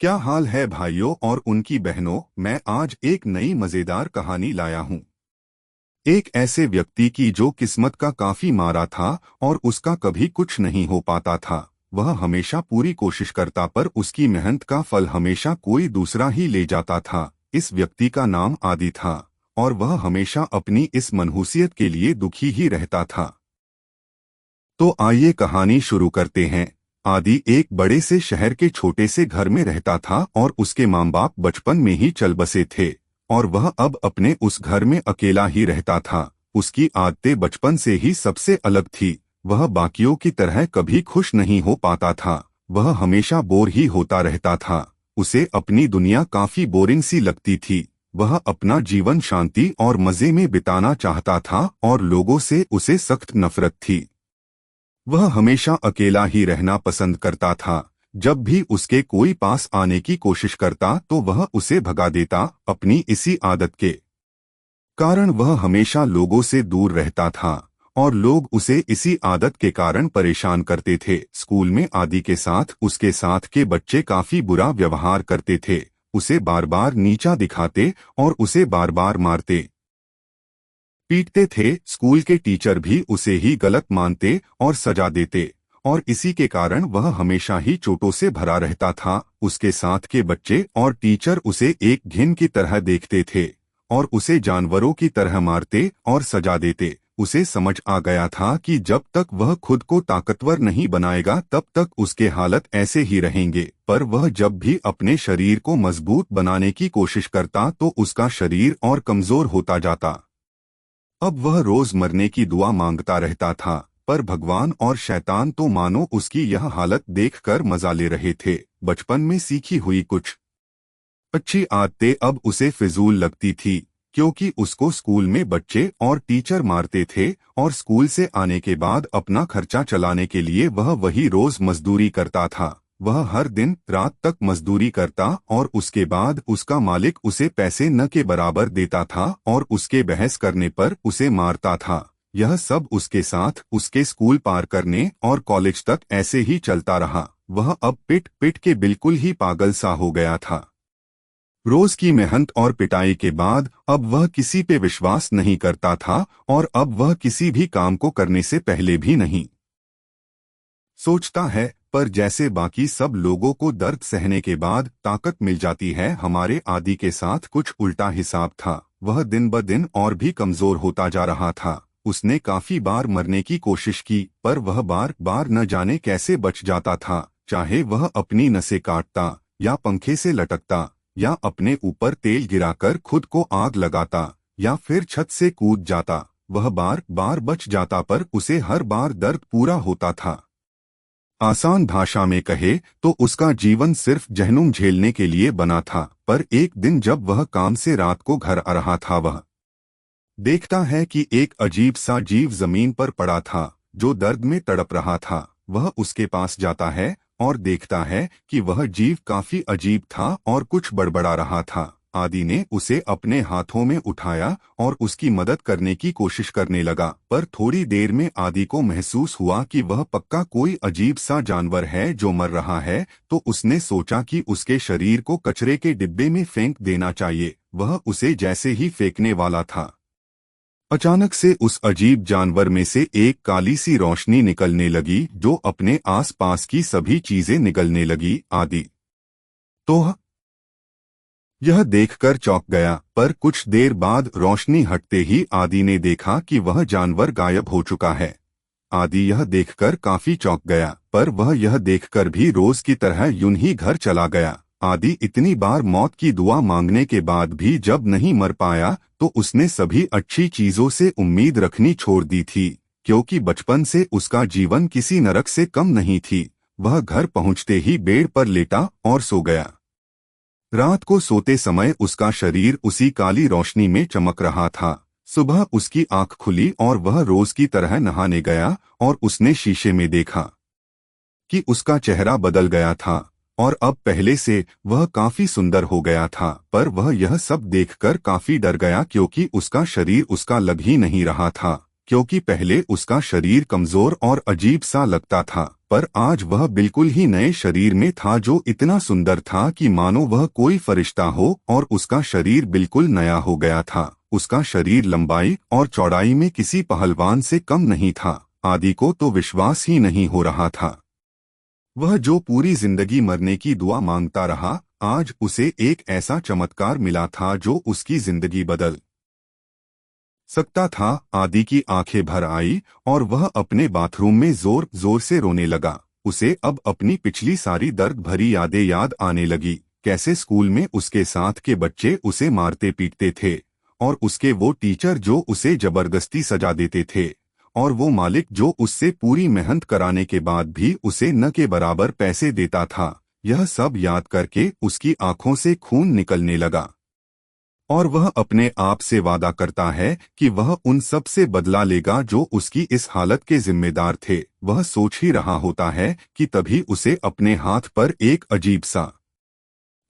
क्या हाल है भाइयों और उनकी बहनों। मैं आज एक नई मजेदार कहानी लाया हूँ। एक ऐसे व्यक्ति की जो किस्मत का काफी मारा था और उसका कभी कुछ नहीं हो पाता था। वह हमेशा पूरी कोशिश करता पर उसकी मेहनत का फल हमेशा कोई दूसरा ही ले जाता था। इस व्यक्ति का नाम आदि था और वह हमेशा अपनी इस मनहूसियत के लिए दुखी ही रहता था। तो आइए कहानी शुरू करते हैं। आदि एक बड़े से शहर के छोटे से घर में रहता था और उसके माँ बाप बचपन में ही चल बसे थे और वह अब अपने उस घर में अकेला ही रहता था। उसकी आदतें बचपन से ही सबसे अलग थी। वह बाकियों की तरह कभी खुश नहीं हो पाता था। वह हमेशा बोर ही होता रहता था। उसे अपनी दुनिया काफी बोरिंग सी लगती थी। वह अपना जीवन शांति और मजे में बिताना चाहता था और लोगों से उसे सख्त नफरत थी। वह हमेशा अकेला ही रहना पसंद करता था। जब भी उसके कोई पास आने की कोशिश करता तो वह उसे भगा देता। अपनी इसी आदत के कारण वह हमेशा लोगों से दूर रहता था और लोग उसे इसी आदत के कारण परेशान करते थे। स्कूल में आदि के साथ उसके साथ के बच्चे काफी बुरा व्यवहार करते थे। उसे बार बार नीचा दिखाते और उसे बार बार मारते पीटते थे। स्कूल के टीचर भी उसे ही गलत मानते और सजा देते और इसी के कारण वह हमेशा ही चोटों से भरा रहता था। उसके साथ के बच्चे और टीचर उसे एक घिन की तरह देखते थे और उसे जानवरों की तरह मारते और सजा देते। उसे समझ आ गया था कि जब तक वह खुद को ताकतवर नहीं बनाएगा तब तक उसके हालत ऐसे ही रहेंगे। पर वह जब भी अपने शरीर को मजबूत बनाने की कोशिश करता तो उसका शरीर और कमजोर होता जाता। अब वह रोज मरने की दुआ मांगता रहता था पर भगवान और शैतान तो मानो उसकी यह हालत देखकर मजा ले रहे थे। बचपन में सीखी हुई कुछ अच्छी आदतें अब उसे फिजूल लगती थी क्योंकि उसको स्कूल में बच्चे और टीचर मारते थे और स्कूल से आने के बाद अपना खर्चा चलाने के लिए वह वही रोज मजदूरी करता था। वह हर दिन रात तक मजदूरी करता और उसके बाद उसका मालिक उसे पैसे न के बराबर देता था और उसके बहस करने पर उसे मारता था। यह सब उसके साथ उसके स्कूल पार करने और कॉलेज तक ऐसे ही चलता रहा। वह अब पिट पिट के बिल्कुल ही पागल सा हो गया था। रोज की मेहनत और पिटाई के बाद अब वह किसी पे विश्वास नहीं करता था और अब वह किसी भी काम को करने से पहले भी नहीं सोचता है। पर जैसे बाकी सब लोगों को दर्द सहने के बाद ताकत मिल जाती है, हमारे आदि के साथ कुछ उल्टा हिसाब था। वह दिन ब दिन और भी कमजोर होता जा रहा था। उसने काफी बार मरने की कोशिश की पर वह बार बार न जाने कैसे बच जाता था। चाहे वह अपनी नसें काटता या पंखे से लटकता या अपने ऊपर तेल गिराकर खुद को आग लगाता या फिर छत से कूद जाता, वह बार बार बच जाता पर उसे हर बार दर्द पूरा होता था। आसान भाषा में कहे तो उसका जीवन सिर्फ जहनुम झेलने के लिए बना था। पर एक दिन जब वह काम से रात को घर आ रहा था, वह देखता है कि एक अजीब सा जीव जमीन पर पड़ा था जो दर्द में तड़प रहा था। वह उसके पास जाता है और देखता है कि वह जीव काफी अजीब था और कुछ बड़बड़ा रहा था। आदि ने उसे अपने हाथों में उठाया और उसकी मदद करने की कोशिश करने लगा। पर थोड़ी देर में आदि को महसूस हुआ कि वह पक्का कोई अजीब सा जानवर है जो मर रहा है। तो उसने सोचा कि उसके शरीर को कचरे के डिब्बे में फेंक देना चाहिए। वह उसे जैसे ही फेंकने वाला था, अचानक से उस अजीब जानवर में से एक काली सी रोशनी निकलने लगी जो अपने आसपास की सभी चीजें निगलने लगी। आदि तो यह देखकर चौंक गया पर कुछ देर बाद रोशनी हटते ही आदि ने देखा कि वह जानवर गायब हो चुका है। आदि यह देखकर काफी चौंक गया पर वह यह देखकर भी रोज की तरह यूं ही घर चला गया। आदि इतनी बार मौत की दुआ मांगने के बाद भी जब नहीं मर पाया तो उसने सभी अच्छी चीजों से उम्मीद रखनी छोड़ दी थी क्योंकि बचपन से उसका जीवन किसी नरक से कम नहीं थी। वह घर पहुंचते ही बेड पर लेटा और सो गया। रात को सोते समय उसका शरीर उसी काली रोशनी में चमक रहा था। सुबह उसकी आंख खुली और वह रोज की तरह नहाने गया और उसने शीशे में देखा कि उसका चेहरा बदल गया था और अब पहले से वह काफी सुंदर हो गया था। पर वह यह सब देखकर काफी डर गया क्योंकि उसका शरीर उसका लग ही नहीं रहा था। क्योंकि पहले उसका शरीर कमजोर और अजीब सा लगता था, पर आज वह बिल्कुल ही नए शरीर में था जो इतना सुंदर था कि मानो वह कोई फरिश्ता हो, और उसका शरीर बिल्कुल नया हो गया था। उसका शरीर लंबाई और चौड़ाई में किसी पहलवान से कम नहीं था। आदि को तो विश्वास ही नहीं हो रहा था। वह जो पूरी जिंदगी मरने की दुआ मांगता रहा, आज उसे एक ऐसा चमत्कार मिला था जो उसकी जिंदगी बदल सकता था। आदि की आंखें भर आई और वह अपने बाथरूम में जोर जोर से रोने लगा। उसे अब अपनी पिछली सारी दर्द भरी यादें याद आने लगी। कैसे स्कूल में उसके साथ के बच्चे उसे मारते पीटते थे, और उसके वो टीचर जो उसे जबरदस्ती सजा देते थे, और वो मालिक जो उससे पूरी मेहनत कराने के बाद भी उसे न के बराबर पैसे देता था। यह सब याद करके उसकी आंखों से खून निकलने लगा, और वह अपने आप से वादा करता है कि वह उन सब से बदला लेगा जो उसकी इस हालत के जिम्मेदार थे। वह सोच ही रहा होता है कि तभी उसे अपने हाथ पर एक अजीब सा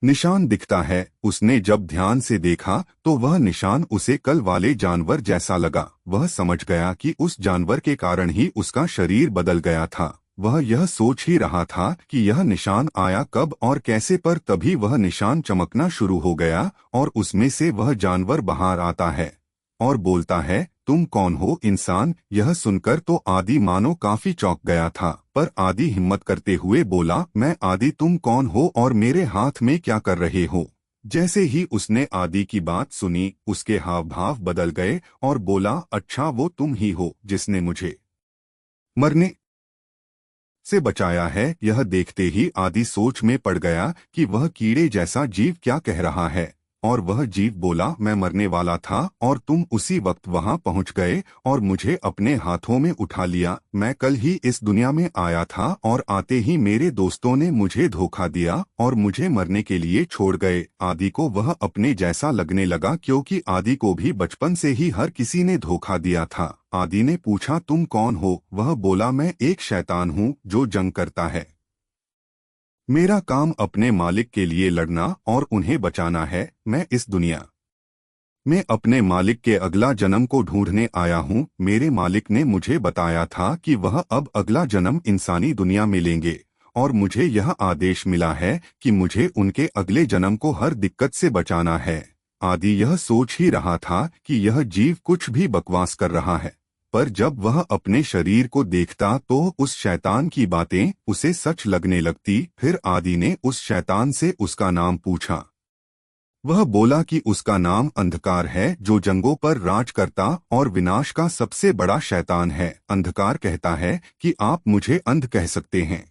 निशान दिखता है। उसने जब ध्यान से देखा तो वह निशान उसे कल वाले जानवर जैसा लगा। वह समझ गया कि उस जानवर के कारण ही उसका शरीर बदल गया था। वह यह सोच ही रहा था कि यह निशान आया कब और कैसे, पर तभी वह निशान चमकना शुरू हो गया और उसमें से वह जानवर बाहर आता है और बोलता है, तुम कौन हो इंसान? यह सुनकर तो आदि मानो काफी चौंक गया था, पर आदि हिम्मत करते हुए बोला, मैं आदि, तुम कौन हो और मेरे हाथ में क्या कर रहे हो? जैसे ही उसने आदि की बात सुनी, उसके हाव भाव बदल गए और बोला, अच्छा वो तुम ही हो जिसने मुझे मरने से बचाया है। यह देखते ही आदि सोच में पड़ गया कि वह कीड़े जैसा जीव क्या कह रहा है, और वह जीव बोला, मैं मरने वाला था और तुम उसी वक्त वहां पहुंच गए और मुझे अपने हाथों में उठा लिया। मैं कल ही इस दुनिया में आया था और आते ही मेरे दोस्तों ने मुझे धोखा दिया और मुझे मरने के लिए छोड़ गए। आदि को वह अपने जैसा लगने लगा, क्योंकि आदि को भी बचपन से ही हर किसी ने धोखा दिया था। आदि ने पूछा, तुम कौन हो? वह बोला, मैं एक शैतान हूँ जो जंग करता है। मेरा काम अपने मालिक के लिए लड़ना और उन्हें बचाना है। मैं इस दुनिया में अपने मालिक के अगला जन्म को ढूंढने आया हूँ। मेरे मालिक ने मुझे बताया था कि वह अब अगला जन्म इंसानी दुनिया में लेंगे, और मुझे यह आदेश मिला है कि मुझे उनके अगले जन्म को हर दिक्कत से बचाना है। आदि यह सोच ही रहा था कि यह जीव कुछ भी बकवास कर रहा है, पर जब वह अपने शरीर को देखता तो उस शैतान की बातें उसे सच लगने लगती। फिर आदि ने उस शैतान से उसका नाम पूछा। वह बोला कि उसका नाम अंधकार है, जो जंगों पर राज करता और विनाश का सबसे बड़ा शैतान है। अंधकार कहता है कि आप मुझे अंध कह सकते हैं।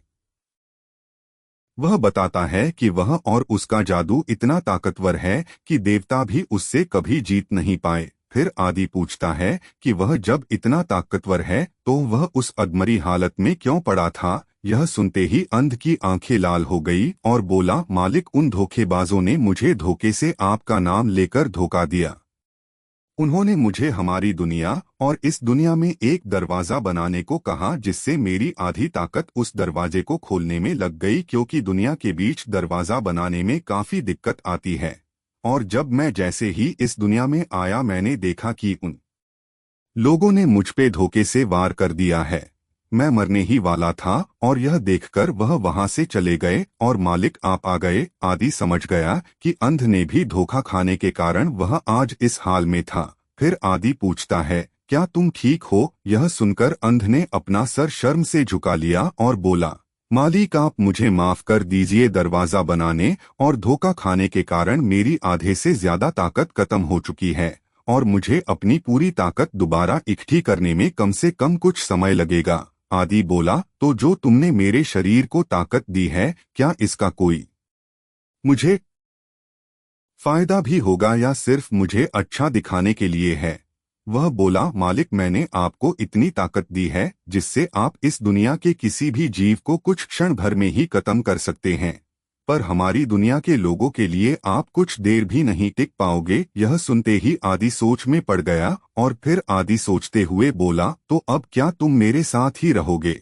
वह बताता है कि वह और उसका जादू इतना ताकतवर है कि देवता भी उससे कभी जीत नहीं पाए। फिर आदि पूछता है कि वह जब इतना ताकतवर है तो वह उस अधमरी हालत में क्यों पड़ा था। यह सुनते ही अंध की आंखें लाल हो गई और बोला, मालिक, उन धोखेबाजों ने मुझे धोखे से आपका नाम लेकर धोखा दिया। उन्होंने मुझे हमारी दुनिया और इस दुनिया में एक दरवाजा बनाने को कहा, जिससे मेरी आधी ताकत उस दरवाजे को खोलने में लग गई, क्योंकि दुनिया के बीच दरवाजा बनाने में काफी दिक्कत आती है। और जब मैं जैसे ही इस दुनिया में आया, मैंने देखा कि उन लोगों ने मुझ पे धोखे से वार कर दिया है। मैं मरने ही वाला था और यह देखकर वह वहां से चले गए और मालिक आप आ गए। आदि समझ गया कि अंध ने भी धोखा खाने के कारण वह आज इस हाल में था। फिर आदि पूछता है, क्या तुम ठीक हो? यह सुनकर अंध ने अपना सर शर्म से झुका लिया और बोला, मालिक, आप मुझे माफ कर दीजिए। दरवाजा बनाने और धोखा खाने के कारण मेरी आधे से ज्यादा ताकत खत्म हो चुकी है और मुझे अपनी पूरी ताकत दोबारा इकट्ठी करने में कम से कम कुछ समय लगेगा। आदि बोला, तो जो तुमने मेरे शरीर को ताकत दी है, क्या इसका कोई मुझे फायदा भी होगा या सिर्फ मुझे अच्छा दिखाने के लिए है? वह बोला, मालिक, मैंने आपको इतनी ताकत दी है जिससे आप इस दुनिया के किसी भी जीव को कुछ क्षण भर में ही खत्म कर सकते हैं, पर हमारी दुनिया के लोगों के लिए आप कुछ देर भी नहीं टिक पाओगे। यह सुनते ही आदि सोच में पड़ गया और फिर आदि सोचते हुए बोला, तो अब क्या तुम मेरे साथ ही रहोगे?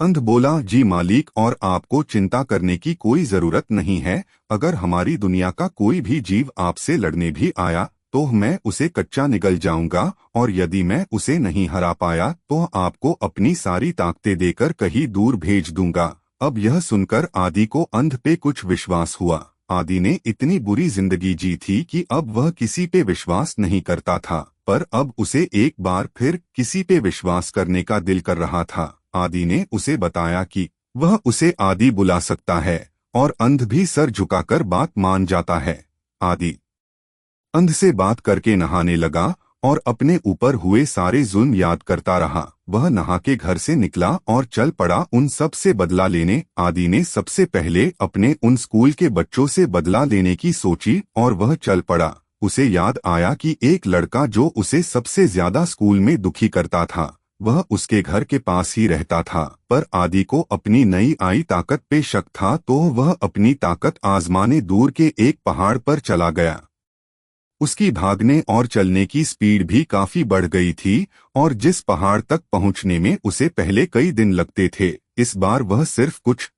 अंध बोला, जी मालिक, और आपको चिंता करने की कोई जरूरत नहीं है। अगर हमारी दुनिया का कोई भी जीव आपसे लड़ने भी आया तो मैं उसे कच्चा निगल जाऊंगा, और यदि मैं उसे नहीं हरा पाया तो आपको अपनी सारी ताकतें देकर कहीं दूर भेज दूंगा। अब यह सुनकर आदि को अंध पे कुछ विश्वास हुआ। आदि ने इतनी बुरी जिंदगी जी थी कि अब वह किसी पे विश्वास नहीं करता था, पर अब उसे एक बार फिर किसी पे विश्वास करने का दिल कर रहा था। आदि ने उसे बताया कि वह उसे आदि बुला सकता है, और अंध भी सर झुकाकर बात मान जाता है। आदि अंध से बात करके नहाने लगा और अपने ऊपर हुए सारे जुल्म याद करता रहा। वह नहा के घर से निकला और चल पड़ा उन सब से बदला लेने। आदि ने सबसे पहले अपने उन स्कूल के बच्चों से बदला लेने की सोची और वह चल पड़ा। उसे याद आया कि एक लड़का जो उसे सबसे ज्यादा स्कूल में दुखी करता था, वह उसके घर के पास ही रहता था। पर आदि को अपनी नई आई ताकत पे शक था, तो वह अपनी ताकत आजमाने दूर के एक पहाड़ पर चला गया। उसकी भागने और चलने की स्पीड भी काफी बढ़ गई थी, और जिस पहाड़ तक पहुंचने में उसे पहले कई दिन लगते थे, इस बार वह सिर्फ कुछ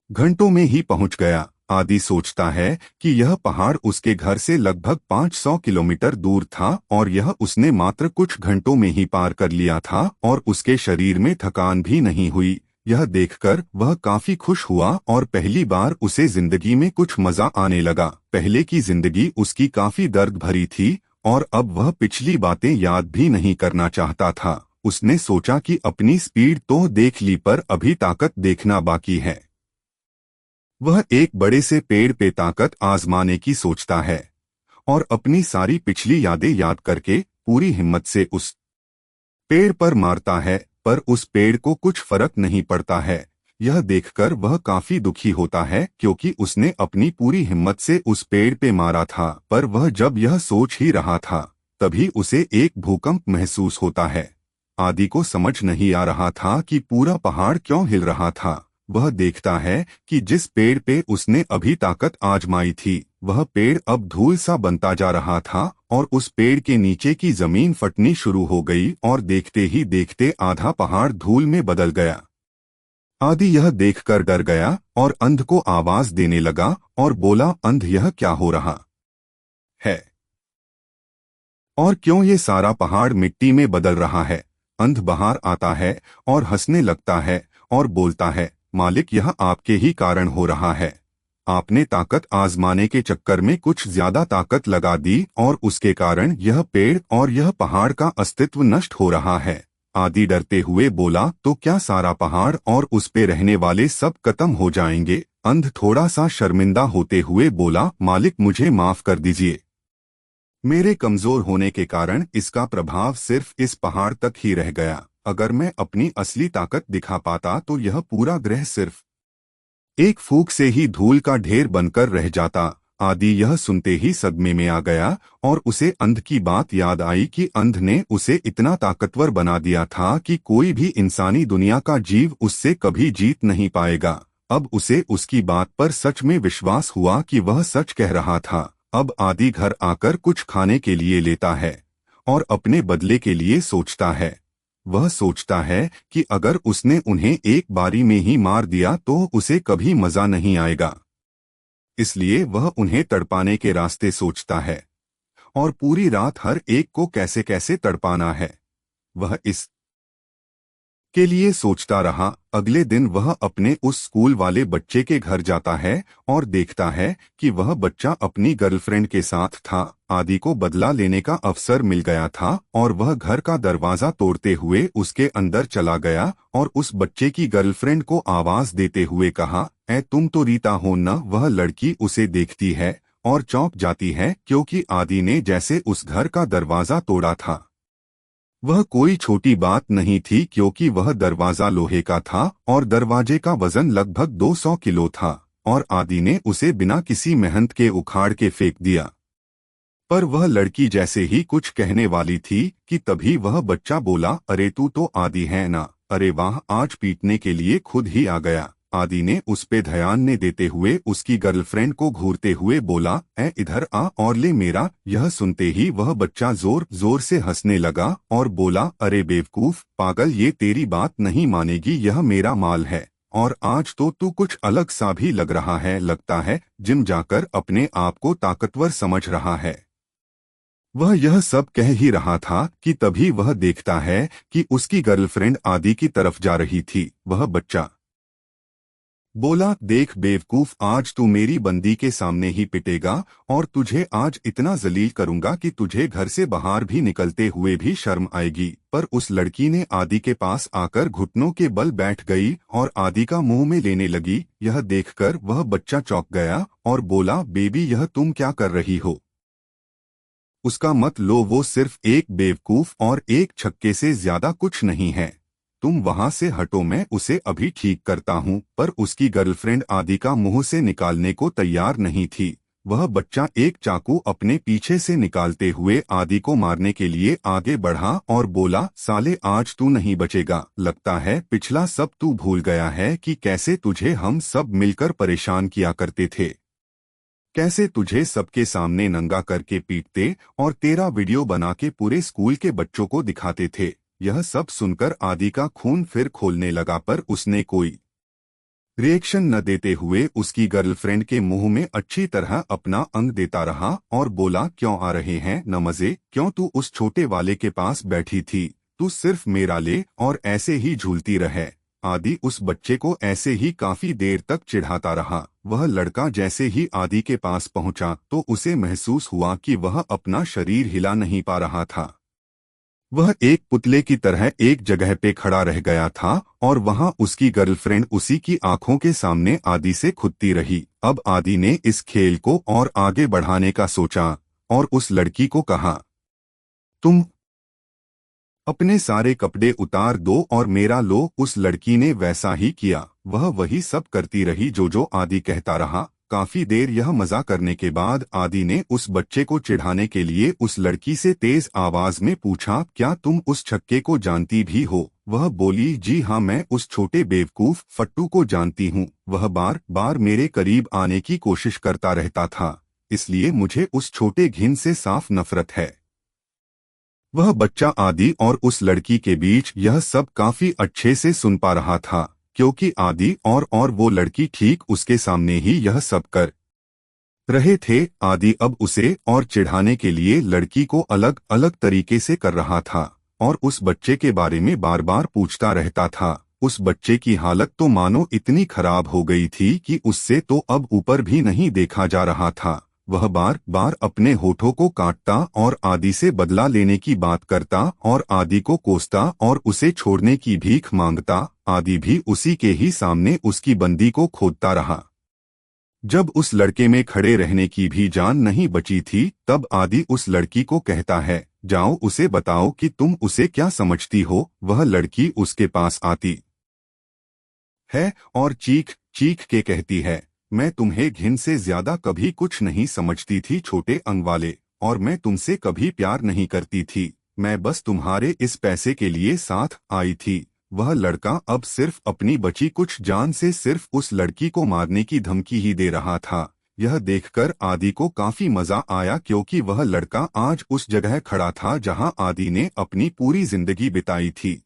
घंटों में ही पहुंच गया। आदि सोचता है कि यह पहाड़ उसके घर से लगभग 500 किलोमीटर दूर था, और यह उसने मात्र कुछ घंटों में ही पार कर लिया था, और उसके शरीर में थकान भी नहीं हुई। यह देखकर वह काफी खुश हुआ, और पहली बार उसे जिंदगी में कुछ मजा आने लगा। पहले की जिंदगी उसकी काफी दर्द भरी थी, और अब वह पिछली बातें याद भी नहीं करना चाहता था। उसने सोचा कि अपनी स्पीड तो देख ली, पर अभी ताकत देखना बाकी है। वह एक बड़े से पेड़ पे ताकत आजमाने की सोचता है, और अपनी सारी पिछली यादें याद करके पूरी हिम्मत से उस पेड़ पर मारता है, पर उस पेड़ को कुछ फर्क नहीं पड़ता है। यह देखकर वह काफी दुखी होता है, क्योंकि उसने अपनी पूरी हिम्मत से उस पेड़ पे मारा था। पर वह जब यह सोच ही रहा था, तभी उसे एक भूकंप महसूस होता है। आदि को समझ नहीं आ रहा था कि पूरा पहाड़ क्यों हिल रहा था। वह देखता है कि जिस पेड़ पे उसने अभी ताकत आजमाई थी, वह पेड़ अब धूल सा बनता जा रहा था, और उस पेड़ के नीचे की जमीन फटनी शुरू हो गई, और देखते ही देखते आधा पहाड़ धूल में बदल गया। आदि यह देखकर डर गया और अंध को आवाज देने लगा और बोला, अंध, यह क्या हो रहा है, और क्यों ये सारा पहाड़ मिट्टी में बदल रहा है? अंध बाहर आता है और हंसने लगता है और बोलता है, मालिक, यह आपके ही कारण हो रहा है। आपने ताकत आजमाने के चक्कर में कुछ ज्यादा ताकत लगा दी, और उसके कारण यह पेड़ और यह पहाड़ का अस्तित्व नष्ट हो रहा है। आदि डरते हुए बोला, तो क्या सारा पहाड़ और उस पे रहने वाले सब खत्म हो जाएंगे? अंध थोड़ा सा शर्मिंदा होते हुए बोला, मालिक, मुझे माफ कर दीजिए। मेरे कमजोर होने के कारण इसका प्रभाव सिर्फ इस पहाड़ तक ही रह गया। अगर मैं अपनी असली ताकत दिखा पाता तो यह पूरा ग्रह सिर्फ एक फूंक से ही धूल का ढेर बनकर रह जाता। आदि यह सुनते ही सदमे में आ गया, और उसे अंध की बात याद आई कि अंध ने उसे इतना ताकतवर बना दिया था कि कोई भी इंसानी दुनिया का जीव उससे कभी जीत नहीं पाएगा। अब उसे उसकी बात पर सच में विश्वास हुआ कि वह सच कह रहा था। अब आदि घर आकर कुछ खाने के लिए लेता है और अपने बदले के लिए सोचता है। वह सोचता है कि अगर उसने उन्हें एक बारी में ही मार दिया तो उसे कभी मजा नहीं आएगा, इसलिए वह उन्हें तड़पाने के रास्ते सोचता है, और पूरी रात हर एक को कैसे कैसे तड़पाना है वह इस के लिए सोचता रहा। अगले दिन वह अपने उस स्कूल वाले बच्चे के घर जाता है और देखता है कि वह बच्चा अपनी गर्लफ्रेंड के साथ था। आदि को बदला लेने का अवसर मिल गया था, और वह घर का दरवाजा तोड़ते हुए उसके अंदर चला गया और उस बच्चे की गर्लफ्रेंड को आवाज देते हुए कहा, ऐ तुम तो रीता हो न? वह लड़की उसे देखती है और चौंक जाती है, क्योंकि आदि ने जैसे उस घर का दरवाजा तोड़ा था वह कोई छोटी बात नहीं थी, क्योंकि वह दरवाजा लोहे का था और दरवाजे का वजन लगभग 200 किलो था, और आदि ने उसे बिना किसी मेहनत के उखाड़ के फेंक दिया। पर वह लड़की जैसे ही कुछ कहने वाली थी कि तभी वह बच्चा बोला, अरे तू तो आदि है ना? अरे वाह, आज पीटने के लिए खुद ही आ गया। आदि ने उस पे ध्यान न देते हुए उसकी गर्लफ्रेंड को घूरते हुए बोला, ऐ इधर आ और ले मेरा। यह सुनते ही वह बच्चा जोर जोर से हंसने लगा और बोला, अरे बेवकूफ पागल, ये तेरी बात नहीं मानेगी, यह मेरा माल है, और आज तो तू कुछ अलग सा भी लग रहा है। लगता है जिम जाकर अपने आप को ताकतवर समझ रहा है। वह यह सब कह ही रहा था कि तभी वह देखता है कि उसकी गर्लफ्रेंड आदि की तरफ जा रही थी। वह बच्चा बोला, देख बेवकूफ, आज तू मेरी बंदी के सामने ही पिटेगा और तुझे आज इतना जलील करूंगा कि तुझे घर से बाहर भी निकलते हुए भी शर्म आएगी। पर उस लड़की ने आदि के पास आकर घुटनों के बल बैठ गई और आदि का मुंह में लेने लगी। यह देखकर वह बच्चा चौंक गया और बोला, बेबी यह तुम क्या कर रही हो? उसका मत लो, वो सिर्फ एक बेवकूफ और एक छक्के से ज्यादा कुछ नहीं है। तुम वहां से हटो, मैं उसे अभी ठीक करता हूँ। पर उसकी गर्लफ्रेंड आदि का मुंह से निकालने को तैयार नहीं थी। वह बच्चा एक चाकू अपने पीछे से निकालते हुए आदि को मारने के लिए आगे बढ़ा और बोला, साले आज तू नहीं बचेगा। लगता है पिछला सब तू भूल गया है कि कैसे तुझे हम सब मिलकर परेशान किया करते थे, कैसे तुझे सबके सामने नंगा करके पीटते और तेरा वीडियो बना के पूरे स्कूल के बच्चों को दिखाते थे। यह सब सुनकर आदि का खून फिर खोलने लगा, पर उसने कोई रिएक्शन न देते हुए उसकी गर्लफ्रेंड के मुंह में अच्छी तरह अपना अंग देता रहा और बोला, क्यों आ रहे हैं न मजे? क्यों तू उस छोटे वाले के पास बैठी थी? तू सिर्फ मेरा ले और ऐसे ही झूलती रहे। आदि उस बच्चे को ऐसे ही काफी देर तक चिढ़ाता रहा। वह लड़का जैसे ही आदि के पास पहुंचा तो उसे महसूस हुआ कि वह अपना शरीर हिला नहीं पा रहा था। वह एक पुतले की तरह एक जगह पे खड़ा रह गया था और वहां उसकी गर्लफ्रेंड उसी की आंखों के सामने आदि से खुदती रही। अब आदि ने इस खेल को और आगे बढ़ाने का सोचा और उस लड़की को कहा, तुम अपने सारे कपड़े उतार दो और मेरा लो। उस लड़की ने वैसा ही किया। वह वही सब करती रही जो आदि कहता रहा। काफी देर यह मजा करने के बाद आदि ने उस बच्चे को चिढ़ाने के लिए उस लड़की से तेज आवाज में पूछा, क्या तुम उस छक्के को जानती भी हो? वह बोली, जी हाँ, मैं उस छोटे बेवकूफ फट्टू को जानती हूँ। वह बार बार मेरे करीब आने की कोशिश करता रहता था, इसलिए मुझे उस छोटे घिन से साफ नफरत है। वह बच्चा आदि और उस लड़की के बीच यह सब काफी अच्छे से सुन पा रहा था, क्योंकि आदि और वो लड़की ठीक उसके सामने ही यह सब कर रहे थे। आदि अब उसे और चिढ़ाने के लिए लड़की को अलग अलग तरीके से कर रहा था और उस बच्चे के बारे में बार बार पूछता रहता था। उस बच्चे की हालत तो मानो इतनी खराब हो गई थी कि उससे तो अब ऊपर भी नहीं देखा जा रहा था। वह बार बार अपने होठों को काटता और आदि से बदला लेने की बात करता और आदि को कोसता और उसे छोड़ने की भीख मांगता। आदि भी उसी के ही सामने उसकी बंदी को खोदता रहा। जब उस लड़के में खड़े रहने की भी जान नहीं बची थी, तब आदि उस लड़की को कहता है, जाओ उसे बताओ कि तुम उसे क्या समझती हो। वह लड़की उसके पास आती है और चीख चीख के कहती है, मैं तुम्हें घिन से ज्यादा कभी कुछ नहीं समझती थी छोटे अंग वाले, और मैं तुमसे कभी प्यार नहीं करती थी। मैं बस तुम्हारे इस पैसे के लिए साथ आई थी। वह लड़का अब सिर्फ अपनी बची कुछ जान से सिर्फ उस लड़की को मारने की धमकी ही दे रहा था। यह देखकर आदि को काफी मजा आया, क्योंकि वह लड़का आज उस जगह खड़ा था जहां आदि ने अपनी पूरी जिंदगी बिताई थी।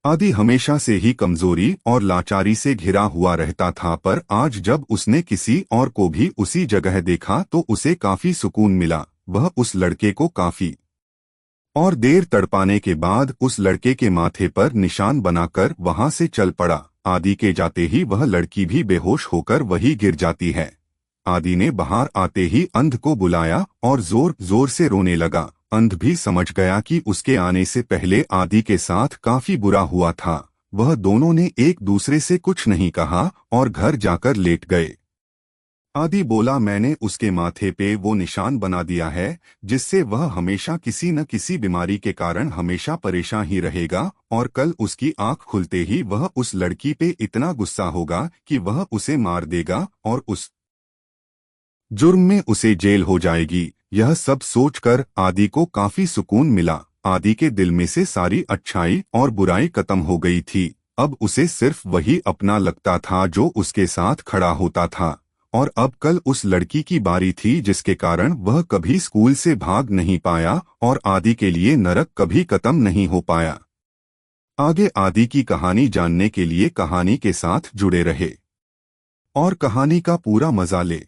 आदि हमेशा से ही कमजोरी और लाचारी से घिरा हुआ रहता था, पर आज जब उसने किसी और को भी उसी जगह देखा तो उसे काफी सुकून मिला। वह उस लड़के को काफी और देर तड़पाने के बाद उस लड़के के माथे पर निशान बनाकर वहां से चल पड़ा। आदि के जाते ही वह लड़की भी बेहोश होकर वहीं गिर जाती है। आदि ने बाहर आते ही अंध को बुलाया और जोर जोर से रोने लगा। अंध भी समझ गया कि उसके आने से पहले आदि के साथ काफी बुरा हुआ था। वह दोनों ने एक दूसरे से कुछ नहीं कहा और घर जाकर लेट गए। आदि बोला, मैंने उसके माथे पे वो निशान बना दिया है जिससे वह हमेशा किसी न किसी बीमारी के कारण हमेशा परेशान ही रहेगा, और कल उसकी आंख खुलते ही वह उस लड़की पे इतना गुस्सा होगा कि वह उसे मार देगा और उस जुर्म में उसे जेल हो जाएगी। यह सब सोचकर आदि को काफी सुकून मिला। आदि के दिल में से सारी अच्छाई और बुराई खत्म हो गई थी। अब उसे सिर्फ वही अपना लगता था जो उसके साथ खड़ा होता था, और अब कल उस लड़की की बारी थी जिसके कारण वह कभी स्कूल से भाग नहीं पाया और आदि के लिए नरक कभी खत्म नहीं हो पाया। आगे आदि की कहानी जानने के लिए कहानी के साथ जुड़े रहे और कहानी का पूरा मजा ले।